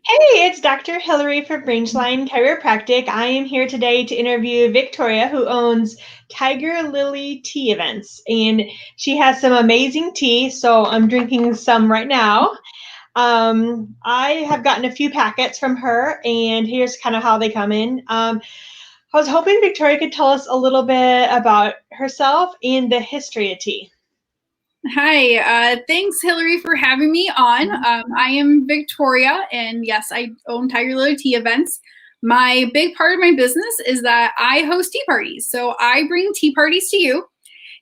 Hey, it's Dr. Hillary for Rangeline Chiropractic. I am here today to interview Victoria, who owns Tiger Lily Tea Events, and she has some amazing tea. So I'm drinking some right now. I have gotten a few packets from her, and here's kind of how they come in. I was hoping Victoria could tell us a little bit about herself and the history of tea. Hi, thanks Hillary for having me on. I am Victoria, and yes, I own Tiger Lily Tea Events. My big part of my business is that I host tea parties. So I bring tea parties to you.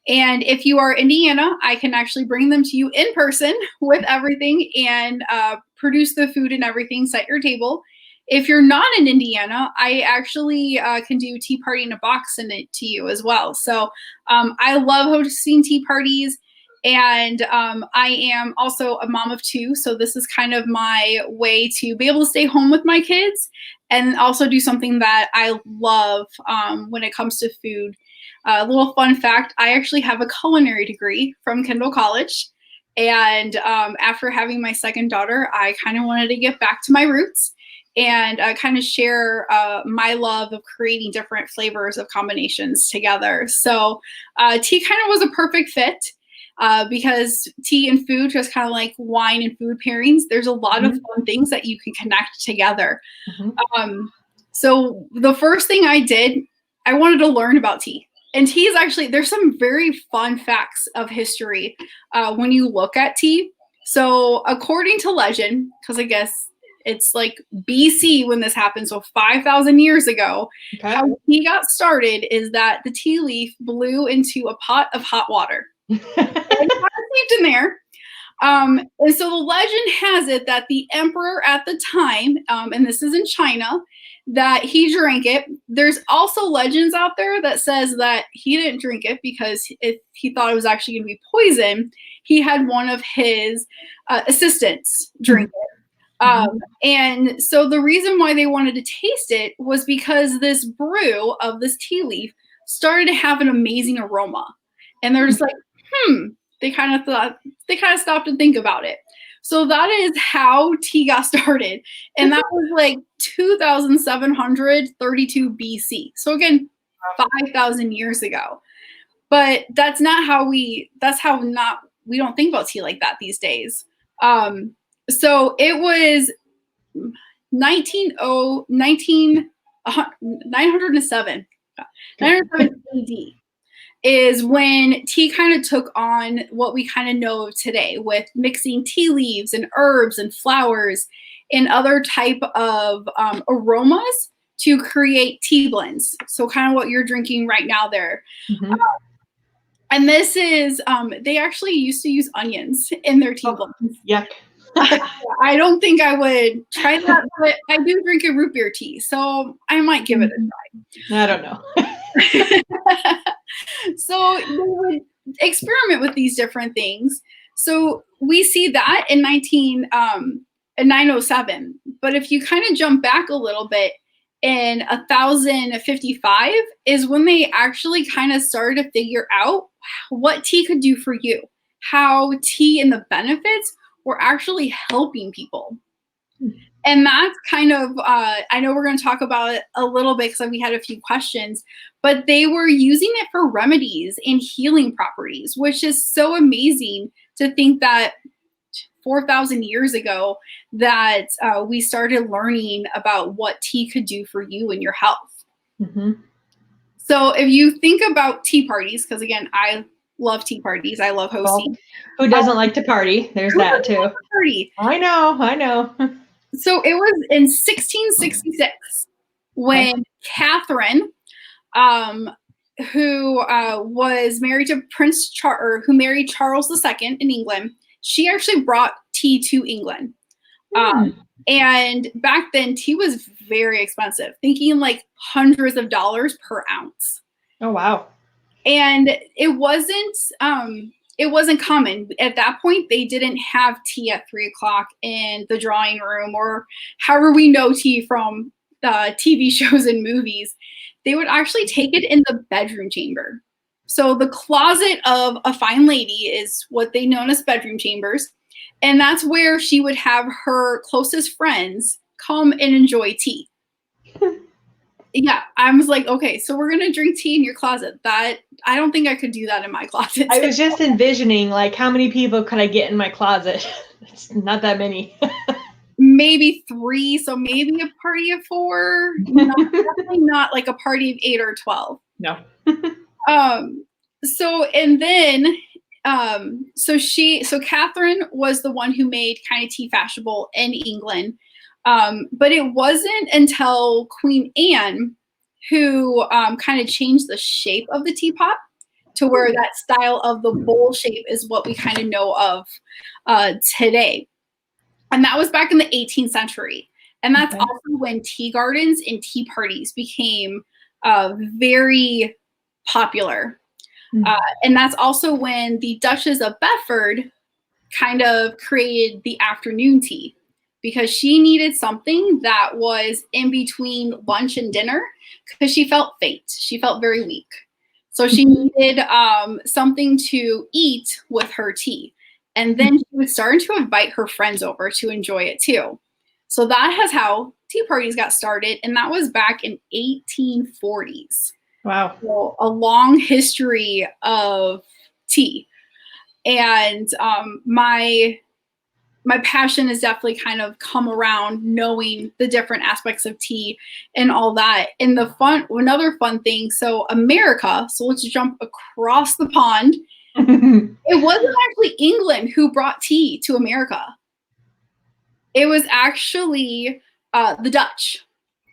And if you are Indiana, I can actually bring them to you in person with everything and produce the food and everything, set your table. If you're not in Indiana, I actually can do tea party in a box and it to you as well. So I love hosting tea parties. And I am also a mom of two. So this is kind of my way to be able to stay home with my kids and also do something that I love when it comes to food. A little fun fact, I actually have a culinary degree from Kendall College. And after having my second daughter, I kind of wanted to get back to my roots and kind of share my love of creating different flavors of combinations together. So tea kind of was a perfect fit. Because tea and food, just kind of like wine and food pairings, there's a lot of fun things that you can connect together. So the first thing I did, I wanted to learn about tea. And tea is actually, there's some very fun facts of history when you look at tea. So according to legend, because I guess it's like BC when this happened, so 5,000 years ago, how tea got started is that the tea leaf blew into a pot of hot water. And in there. And so the legend has it that the emperor at the time, and this is in China, that he drank it. There's also legends out there that says that he didn't drink it because if he thought it was actually going to be poison, he had one of his assistants drink it. And so the reason why they wanted to taste it was because this brew of this tea leaf started to have an amazing aroma. And they're just like, they kind of stopped to think about it. So that is how tea got started. And that was like 2732 BC. So again, 5,000 years ago. But that's not how we don't think about tea like that these days. So it was 907 AD is when tea kind of took on what we kind of know of today with mixing tea leaves and herbs and flowers and other type of aromas to create tea blends. So kind of what you're drinking right now there. And this is, they actually used to use onions in their tea blends. Yuck. I don't think I would try that, but I do drink a root beer tea, so I might give it a try. I don't know. So they would experiment with these different things. So we see that in 907. But if you kind of jump back a little bit, in 1055 is when they actually kind of started to figure out what tea could do for you, how tea and the benefits were actually helping people. And that's kind of, I know we're going to talk about it a little bit because we had a few questions, but they were using it for remedies and healing properties, which is so amazing to think that 4,000 years ago that we started learning about what tea could do for you and your health. So if you think about tea parties, because again, I love tea parties. I love hosting. Well, who doesn't like to party? There's that too. Party. I know. So it was in 1666 when Catherine, who was married to who married Charles II in England, she actually brought tea to England. And back then, tea was very expensive, thinking like hundreds of dollars per ounce. Oh, wow. And it wasn't common. At that point, they didn't have tea at 3 o'clock in the drawing room or however we know tea from TV shows and movies. They would actually take it in the bedroom chamber. So the closet of a fine lady is what they known as bedroom chambers. And that's where she would have her closest friends come and enjoy tea. Yeah, I was like, okay, so we're gonna drink tea in your closet. That I don't think I could do that in my closet. I was just envisioning, like, how many people could I get in my closet? It's not that many. Maybe 3, so maybe a party of 4. Definitely not like a party of 8 or 12. No. So and then so Catherine was the one who made kind of tea fashionable in England. But it wasn't until Queen Anne who kind of changed the shape of the teapot to where that style of the bowl shape is what we kind of know of today. And that was back in the 18th century. And that's also when tea gardens and tea parties became very popular. And that's also when the Duchess of Bedford kind of created the afternoon tea, because she needed something that was in between lunch and dinner because she felt faint. She felt very weak. So she needed something to eat with her tea. And then she was starting to invite her friends over to enjoy it too. So that is how tea parties got started. And that was back in 1840s. Wow. So a long history of tea. And my passion has definitely kind of come around knowing the different aspects of tea and all that. And another fun thing, so America, so let's jump across the pond. It wasn't actually England who brought tea to America. It was actually the Dutch.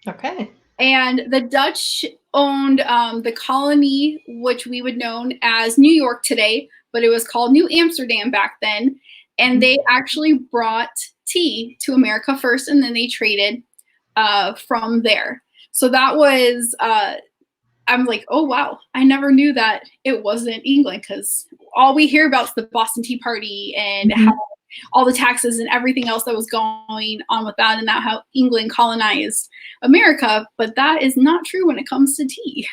Okay. And the Dutch owned the colony, which we would know as New York today, but it was called New Amsterdam back then. And they actually brought tea to America first, and then they traded from there. So that was, I'm like, oh, wow. I never knew that it wasn't England, because all we hear about is the Boston Tea Party and how all the taxes and everything else that was going on with that, and that how England colonized America. But that is not true when it comes to tea.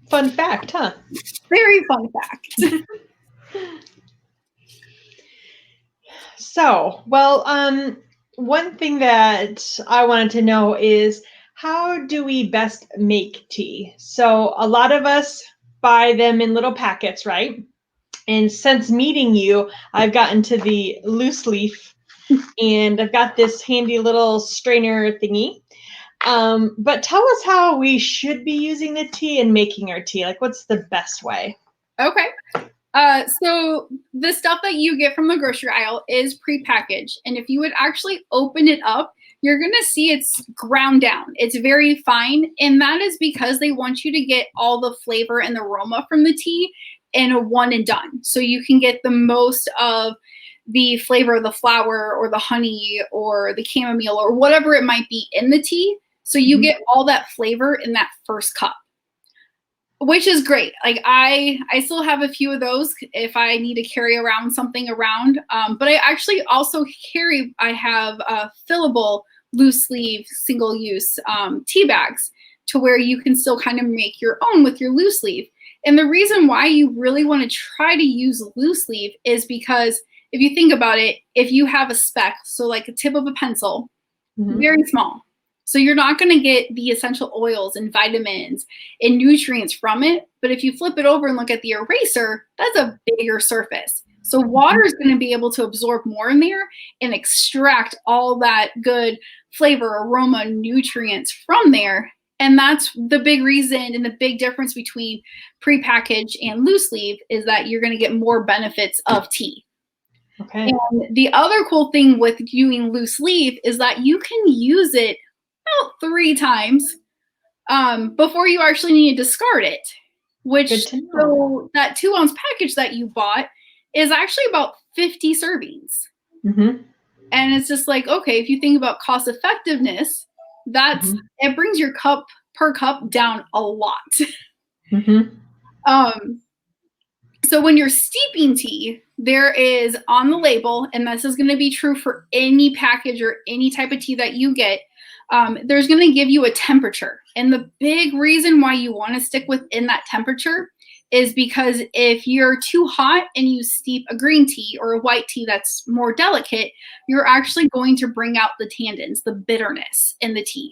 Fun fact, huh? Very fun fact. So, well, one thing that I wanted to know is, how do we best make tea? So a lot of us buy them in little packets, right? And since meeting you, I've gotten to the loose leaf, and I've got this handy little strainer thingy. But tell us how we should be using the tea and making our tea. Like, what's the best way? Okay. So the stuff that you get from the grocery aisle is prepackaged. And if you would actually open it up, you're going to see it's ground down. It's very fine. And that is because they want you to get all the flavor and the aroma from the tea in a one and done. So you can get the most of the flavor of the flower or the honey or the chamomile or whatever it might be in the tea. So you get all that flavor in that first cup, which is great. Like I still have a few of those if I need to carry around something around. But I actually also I have fillable loose leaf single use tea bags to where you can still kind of make your own with your loose leaf. And the reason why you really want to try to use loose leaf is because if you think about it, if you have a speck, so like a tip of a pencil, very small. So you're not going to get the essential oils and vitamins and nutrients from it. But if you flip it over and look at the eraser, that's a bigger surface. So water is going to be able to absorb more in there and extract all that good flavor, aroma, nutrients from there. And that's the big reason and the big difference between prepackaged and loose leaf is that you're going to get more benefits of tea. Okay. And the other cool thing with using loose leaf is that you can use it about 3 times before you actually need to discard it. Which, so that 2-ounce package that you bought is actually about 50 servings. And it's just like, okay, if you think about cost effectiveness, that's it brings your cup per cup down a lot. So when you're steeping tea, there is on the label, and this is going to be true for any package or any type of tea that you get, there's going to give you a temperature. And the big reason why you want to stick within that temperature is because if you're too hot and you steep a green tea or a white tea that's more delicate, you're actually going to bring out the tannins, the bitterness in the tea.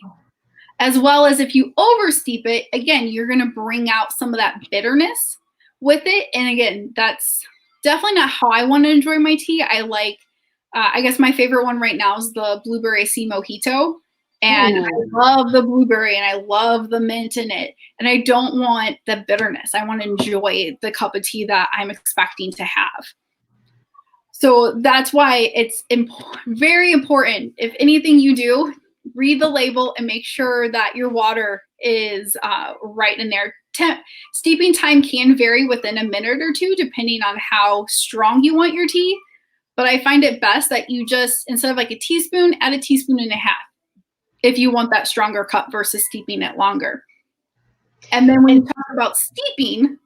As well as if you oversteep it, again, you're going to bring out some of that bitterness with it. And again, that's definitely not how I want to enjoy my tea. I like, I guess my favorite one right now is the blueberry sea mojito. And I love the blueberry and I love the mint in it. And I don't want the bitterness. I want to enjoy the cup of tea that I'm expecting to have. So that's why it's very important. If anything you do, read the label and make sure that your water is right in there. Steeping time can vary within a minute or two, depending on how strong you want your tea. But I find it best that you just, instead of like a teaspoon, add a teaspoon and a half if you want that stronger cup versus steeping it longer. And then when you talk about steeping,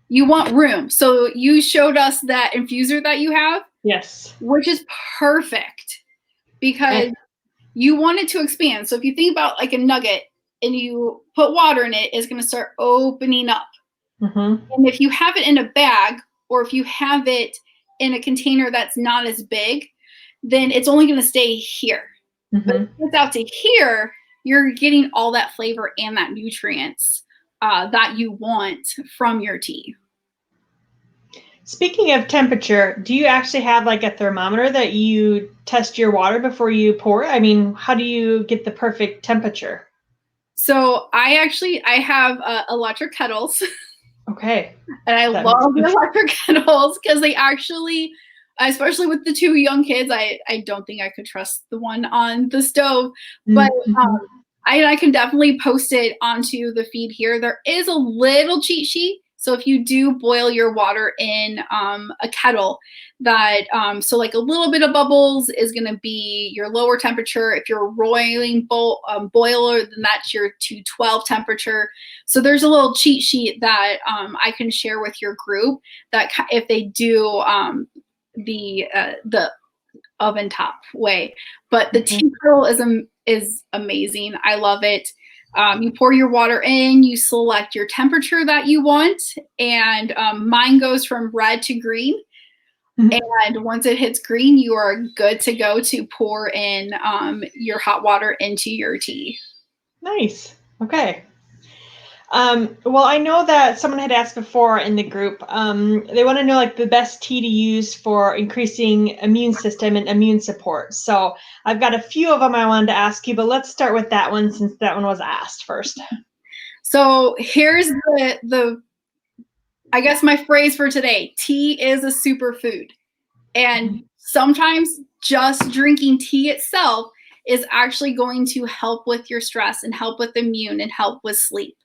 you want room. So you showed us that infuser that you have. Yes. Which is perfect because you want it to expand. So if you think about like a nugget and you put water in it, it's going to start opening up. Mm-hmm. And if you have it in a bag or if you have it in a container that's not as big, then it's only going to stay here. Mm-hmm. But if it's out to here, you're getting all that flavor and that nutrients that you want from your tea. Speaking of temperature, do you actually have like a thermometer that you test your water before you pour it? I mean, how do you get the perfect temperature? So I have electric kettles. Okay. And I love the electric kettles because they actually, especially with the two young kids, I don't think I could trust the one on the stove. But I can definitely post it onto the feed here. There is a little cheat sheet. So if you do boil your water in a kettle, that so like a little bit of bubbles is going to be your lower temperature. If you're roiling boiler, then that's your 212 temperature. So there's a little cheat sheet that I can share with your group that if they do the oven top way. But the tea kettle is amazing. I love it. You pour your water in, you select your temperature that you want, and mine goes from red to green. And once it hits green, you are good to go to pour in your hot water into your tea. Nice. Okay. Well, I know that someone had asked before in the group, they want to know like the best tea to use for increasing immune system and immune support. So I've got a few of them I wanted to ask you, but let's start with that one since that one was asked first. So here's the I guess my phrase for today: tea is a superfood. And sometimes just drinking tea itself is actually going to help with your stress and help with immune and help with sleep.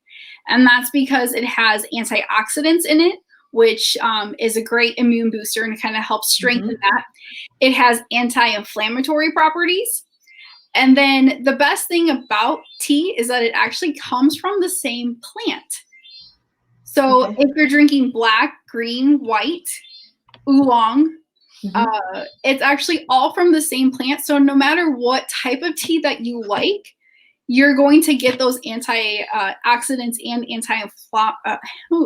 And that's because it has antioxidants in it, which is a great immune booster and kind of helps strengthen that. It has anti-inflammatory properties. And then the best thing about tea is that it actually comes from the same plant. So if you're drinking black, green, white, oolong, it's actually all from the same plant. So no matter what type of tea that you like, you're going to get those antioxidants and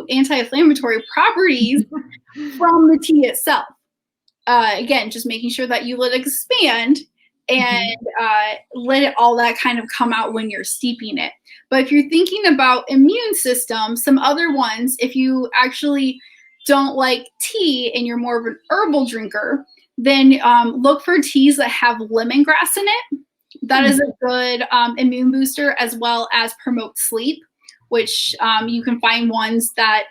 anti-inflammatory properties from the tea itself. Again, just making sure that you let it expand and let it all that kind of come out when you're steeping it. But if you're thinking about immune system, some other ones, if you actually don't like tea and you're more of an herbal drinker, then look for teas that have lemongrass in it. That is a good immune booster, as well as promote sleep, which you can find ones that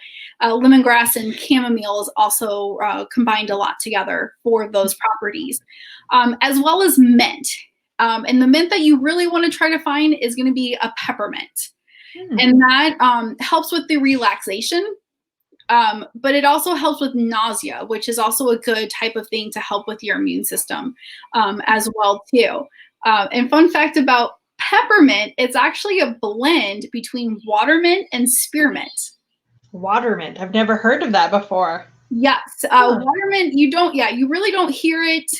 lemongrass and chamomile is also combined a lot together for those properties, as well as mint. And the mint that you really want to try to find is going to be a peppermint. And that helps with the relaxation. But it also helps with nausea, which is also a good type of thing to help with your immune system as well too. And fun fact about peppermint, it's actually a blend between watermint and spearmint. Watermint. I've never heard of that before. Yes. Watermint, you really don't hear it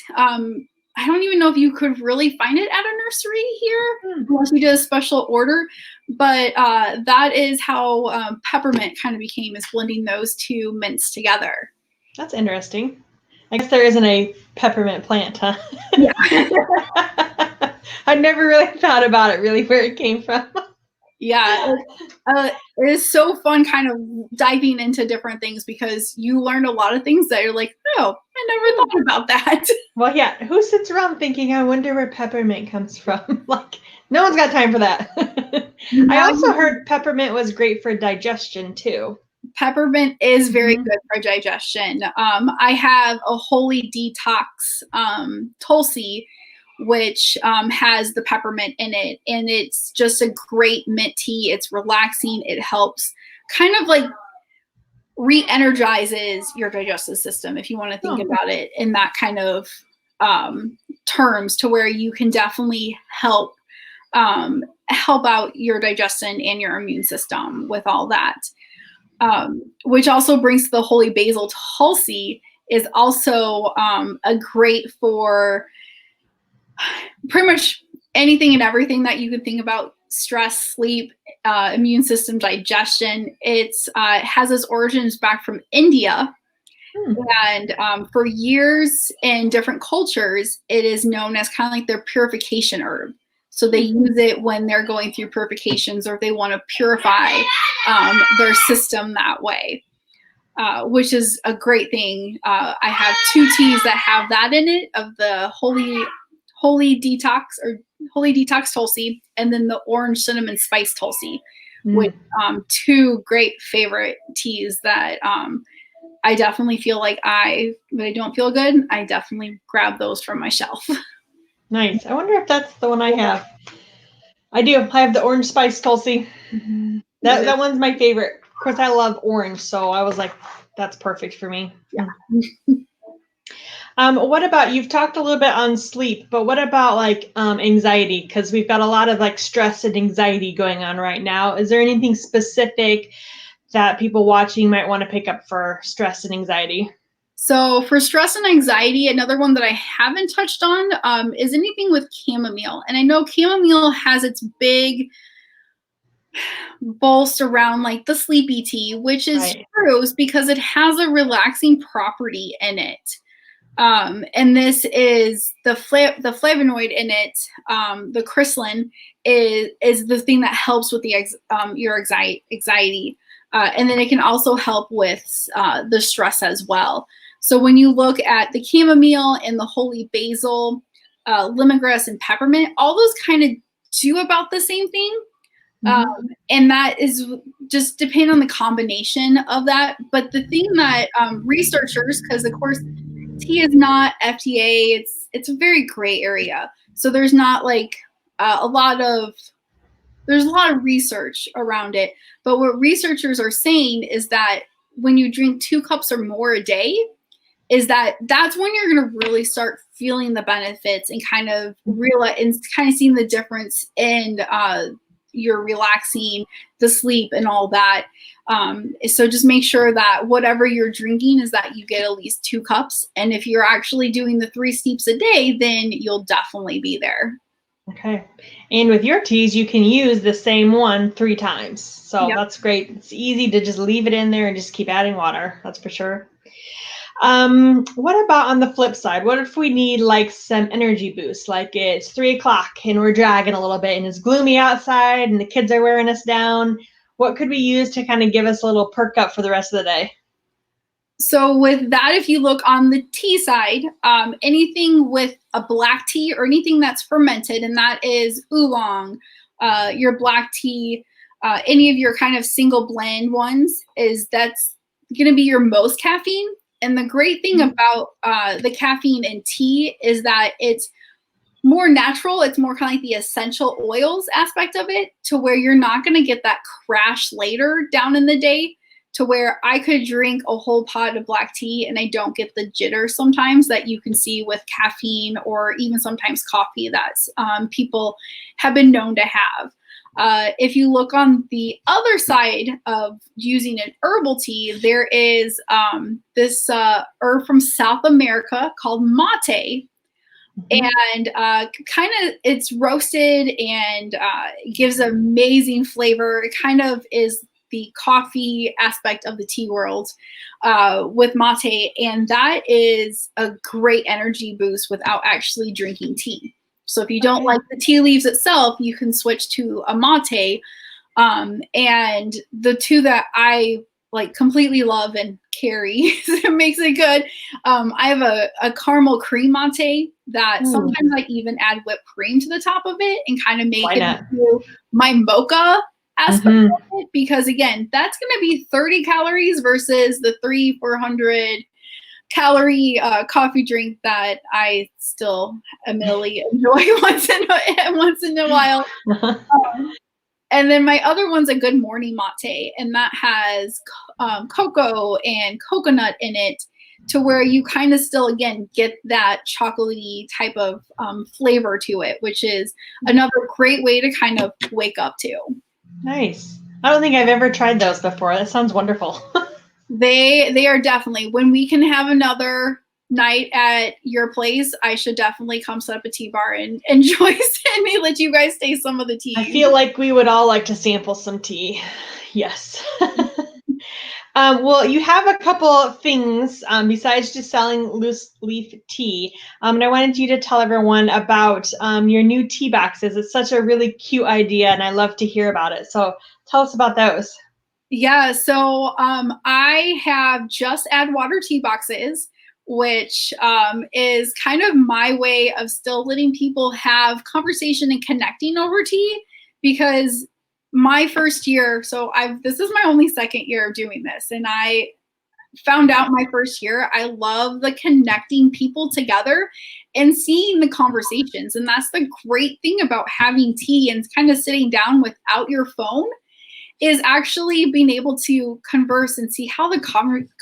I don't even know if you could really find it at a nursery here unless you did a special order. But that is how peppermint kind of became, is blending those two mints together. That's interesting. I guess there isn't a peppermint plant, huh? Yeah. I never really thought about it, really, where it came from. Yeah, it is so fun kind of diving into different things, because you learn a lot of things that you're like, oh, I never thought about that. Well, yeah, who sits around thinking, I wonder where peppermint comes from? Like, no one's got time for that. I also heard peppermint was great for digestion, too. Peppermint is very good for digestion. I have a holy detox Tulsi, which has the peppermint in it, and it's just a great mint tea. It's relaxing. It helps kind of like re-energizes your digestive system, if you want to think about it in that kind of terms, to where you can definitely help out your digestion and your immune system with all that. Which also brings to the holy basil Tulsi, is also a great for pretty much anything and everything that you could think about: stress, sleep, immune system, digestion. It has its origins back from India. And for years in different cultures, it is known as kind of like their purification herb. So they use it when they're going through purifications, or if they want to purify their system that way, which is a great thing. I have 2 teas that have that in it, of the holy detox, or holy detox Tulsi, and then the orange cinnamon spice Tulsi, with 2 great favorite teas that I definitely feel like when I don't feel good, I definitely grab those from my shelf. Nice. I wonder if that's the one I have. I do. I have the orange spice Tulsi. That one's my favorite. Of course, I love orange, so I was like, that's perfect for me. Yeah. What about, you've talked a little bit on sleep, but what about like anxiety? Because we've got a lot of like stress and anxiety going on right now. Is there anything specific that people watching might want to pick up for stress and anxiety? So for stress and anxiety, another one that I haven't touched on is anything with chamomile. And I know chamomile has its big boast around like the sleepy tea, which is true, because it has a relaxing property in it. And this is the flavonoid in it, the crystalline, is the thing that helps with the your anxiety. And then it can also help with the stress as well. So when you look at the chamomile and the holy basil, lemongrass and peppermint, all those kind of do about the same thing. And that is just depending on the combination of that. But the thing that researchers, because of course tea is not FDA, it's a very gray area. So there's not like there's a lot of research around it. But what researchers are saying is that when you drink 2 cups or more a day, that's when you're going to really start feeling the benefits and kind of realize and kind of seeing the difference in your relaxing, the sleep, and all that. So just make sure that whatever you're drinking is that you get at least 2 cups. And if you're actually doing the 3 steeps a day, then you'll definitely be there. Okay. And with your teas, you can use the same one 3 times. So that's great. It's easy to just leave it in there and just keep adding water. That's for sure. What about on the flip side? What if we need like some energy boost? Like it's 3 o'clock and we're dragging a little bit and it's gloomy outside and the kids are wearing us down. What could we use to kind of give us a little perk up for the rest of the day? So with that, if you look on the tea side, anything with a black tea or anything that's fermented, and that is oolong, your black tea, any of your kind of single blend ones, that's going to be your most caffeine. And the great thing about the caffeine in tea is that it's more natural. It's more kind of like the essential oils aspect of it, to where you're not going to get that crash later down in the day, to where I could drink a whole pot of black tea and I don't get the jitter sometimes that you can see with caffeine, or even sometimes coffee that people have been known to have. If you look on the other side of using an herbal tea, there is this herb from South America called mate. And kind of it's roasted and gives amazing flavor. It kind of is the coffee aspect of the tea world with mate, and that is a great energy boost without actually drinking tea. So if you don't like the tea leaves itself, you can switch to a mate. And the two that I like completely love and carry it makes it good. I have a caramel cream mate that sometimes I even add whipped cream to the top of it and kind of make it into my mocha aspect of it, because again, that's going to be 30 calories versus the 400 calorie coffee drink that I still admittedly enjoy once in a while. And then my other one's a Good Morning Mate, and that has cocoa and coconut in it, to where you kind of still, again, get that chocolatey type of flavor to it, which is another great way to kind of wake up to. Nice. I don't think I've ever tried those before. That sounds wonderful. They are definitely, when we can have another night at your place, I should definitely come set up a tea bar and enjoy and let you guys taste some of the tea. I feel like we would all like to sample some tea. Yes. Well, you have a couple of things besides just selling loose leaf tea. And I wanted you to tell everyone about your new tea boxes. It's such a really cute idea, and I love to hear about it. So tell us about those. Yeah, so I have just Add Water tea boxes, which is kind of my way of still letting people have conversation and connecting over tea, because my first year, this is my only second year of doing this, and I found out my first year, I love the connecting people together and seeing the conversations. And that's the great thing about having tea and kind of sitting down without your phone, is actually being able to converse and see how the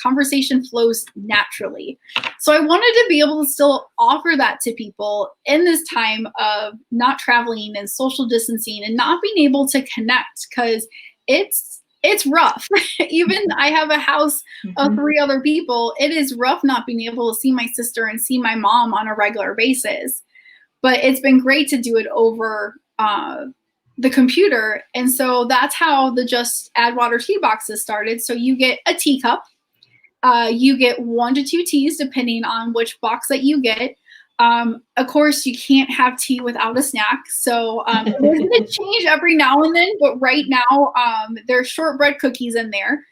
conversation flows naturally. So I wanted to be able to still offer that to people in this time of not traveling and social distancing and not being able to connect, because it's rough. Even I have a house of 3 other people. It is rough not being able to see my sister and see my mom on a regular basis. But it's been great to do it over the computer. And so that's how the Just Add Water tea boxes started. So you get a teacup. You get 1 to 2 teas, depending on which box that you get. Of course, you can't have tea without a snack. So it's going to change every now and then. But right now, there's shortbread cookies in there.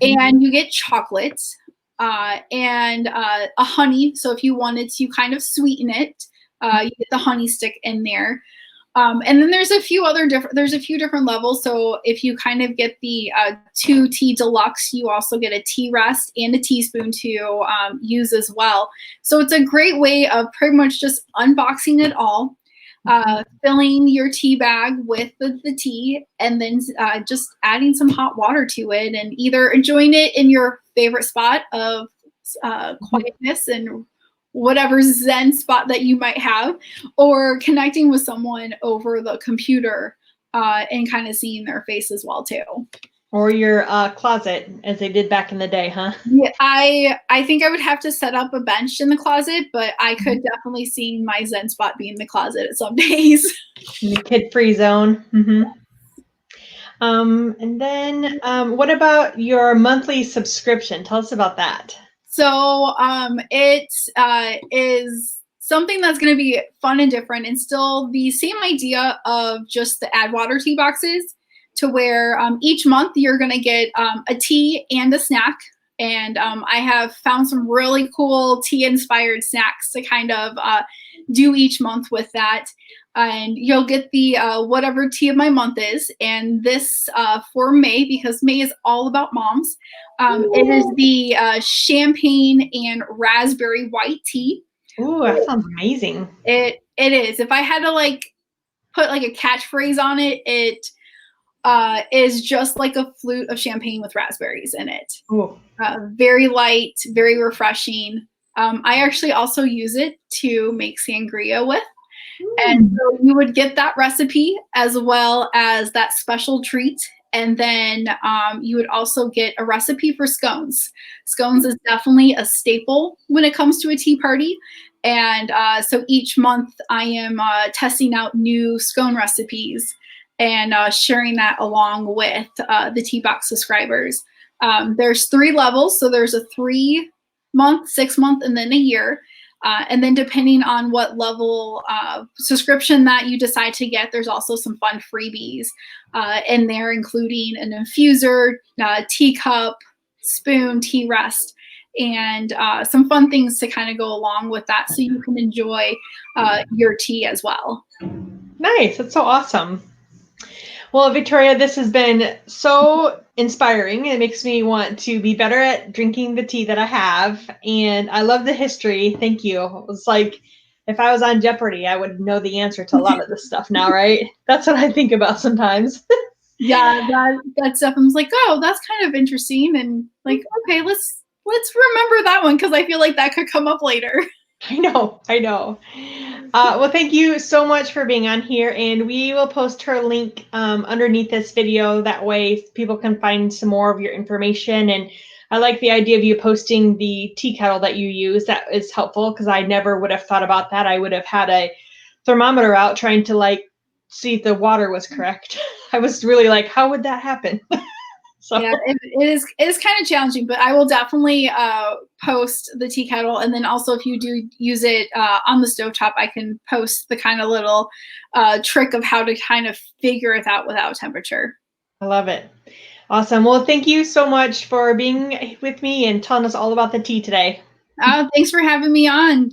And you get chocolate and a honey. So if you wanted to kind of sweeten it, you get the honey stick in there. And then there's a few different levels. So if you kind of get the 2 tea deluxe, you also get a tea rest and a teaspoon to use as well. So it's a great way of pretty much just unboxing it all, filling your tea bag with the tea, and then just adding some hot water to it, and either enjoying it in your favorite spot of quietness and whatever Zen spot that you might have, or connecting with someone over the computer and kind of seeing their face as well too. Or your closet, as they did back in the day, huh? Yeah, I think I would have to set up a bench in the closet, but I could definitely see my Zen spot being in the closet at some days. In the kid-free zone. And then what about your monthly subscription? Tell us about that. So it is something that's going to be fun and different, and still the same idea of just the Add Water tea boxes, to where each month you're going to get a tea and a snack. And I have found some really cool tea-inspired snacks to kind of do each month with that. And you'll get the whatever tea of my month is. And this for May, because May is all about moms, it is the champagne and raspberry white tea. Ooh, that sounds amazing. It is. If I had to put a catchphrase on it, it is just like a flute of champagne with raspberries in it. Very light, very refreshing. I actually also use it to make sangria with. And so you would get that recipe as well as that special treat. And then you would also get a recipe for scones. Scones is definitely a staple when it comes to a tea party. And so each month I am testing out new scone recipes and sharing that along with the Tea Box subscribers. There's 3 levels. So there's a 3-month, 6-month, and then a year. And then depending on what level subscription that you decide to get, there's also some fun freebies in there, including an infuser, teacup, spoon, tea rest, and some fun things to kind of go along with that so you can enjoy your tea as well. Nice. That's so awesome. Well, Victoria, this has been so inspiring. It makes me want to be better at drinking the tea that I have. And I love the history. Thank you. It was like if I was on Jeopardy, I would know the answer to a lot of this stuff now, right? That's what I think about sometimes. Yeah, that stuff. I was like, oh, that's kind of interesting. And like, okay, let's remember that one because I feel like that could come up later. I know. Well, thank you so much for being on here, and we will post her link underneath this video. That way people can find some more of your information. And I like the idea of you posting the tea kettle that you use. That is helpful because I never would have thought about that. I would have had a thermometer out trying to like see if the water was correct. I was really like, how would that happen? So. Yeah, it is kind of challenging, but I will definitely post the tea kettle. And then also if you do use it on the stovetop, I can post the kind of little trick of how to kind of figure it out without temperature. I love it. Awesome. Well, thank you so much for being with me and telling us all about the tea today. Thanks for having me on.